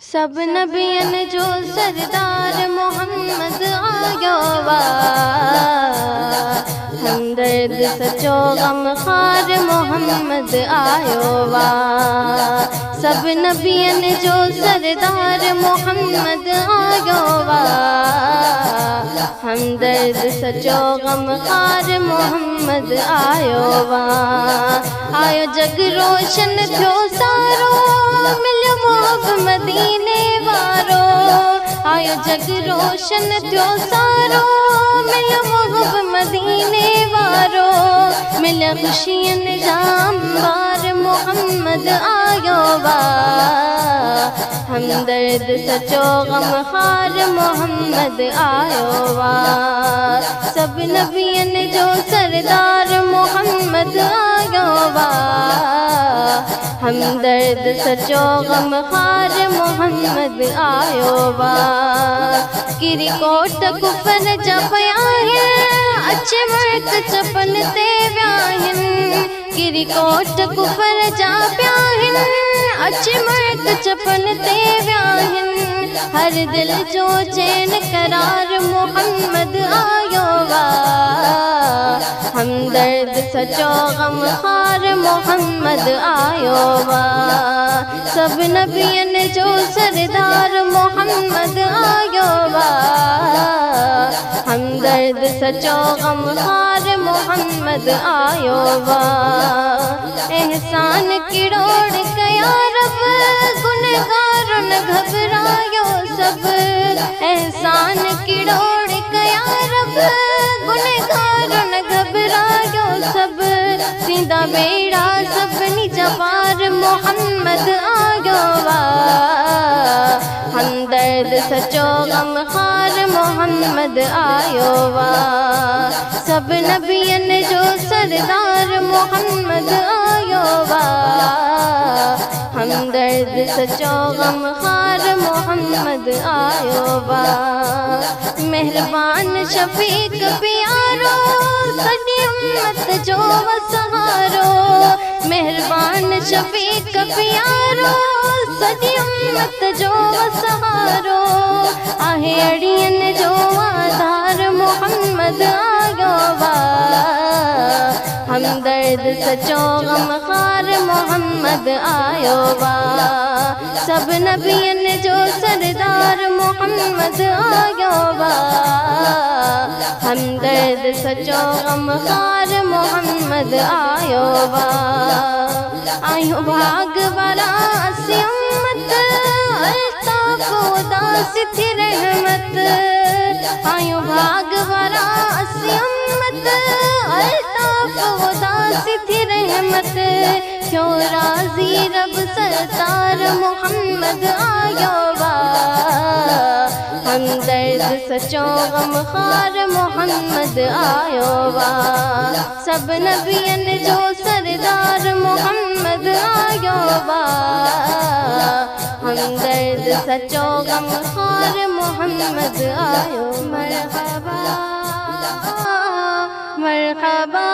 सब नबियन जो सरदार मोहम्मद आयो वा, हमदर्द सचो गमखार मोहम्मद आयो वा। सब नबियन जो सरदार मोहम्मद आयो वा, हमदर्द सचो गमखार मोहम्मद आयो वा। आयो जग रोशन थियो सारो, मिलियो मोहब मदीने वारो। आयो जग रोशन थियो सारो, मिलियो मोहब मदीने वारो। मिलिया खुशियन जाम बार मोहम्मद आयो वा, हमदर्द सचो गमखार मोहम्मद आयो वा। सब नबियन जो सरदार मोहम्मद आयो वा, हमदर्द सचो गमखार मोहम्मद आयो वा। किरी कोट कुफर जा पया है, अच्छे मर्क चपन ते व्याहिन। किरी कोट कुफर जा प्या है, अच्छे मर्क चपन ते व्याहिन। हर दिल जो चैन करार मोहम्मद आयो वा, हमदर्द सचो गमखार मोहम्मद आयो वा। सब नबियन जो सरदार मोहम्मद आयो वा, हमदर्द सचो गमखार मोहम्मद आयो वा। एहसान किरोड़ कया रब, गुनहगार न घबरायो सब। एहसान किरोड़ कया रब, गुनहगार न घबरायो सब। सीधा बेड़ा सबनी जबार मोहम्मद आयो वा, हमदर्द सचो गमखार मोहम्मद आयो वा। सब नबियन जो सरदार मोहम्मद आयो वा, हमदर्द सचो गमखार मोहम्मद आयो वा। मेहरबान शफीक प्यारो, सदी उम्मत जो वसहारो। मेहरबान शफीक प्यारो, सदी उम्मत जो वसहारो। आहे अड़ियन जो आधार मोहम्मद आयो वा, हमदर्द सचो गमखार मोहम्मद आयो वा। सब नबियन जो सरदार मोहम्मद आयो वा, हमदर्द सचो गमखार मोहम्मद आयो वा। आयो भाग वाला सी उम्मत, अल्ताफ उदास थी रहमत। आयो भाग वाला सी उम्मत, अल्ताफ उदास थी रहमत। क्यों राजी रब सरदार मोहम्मद आयो वा, हमदर्द सचो गमखार मोहम्मद आयो वा। सब नबियन जो सरदार मोहम्मद आयो वा, हमदर्द सचो गमखार मोहम्मद आयो। मरहबा मरहबा।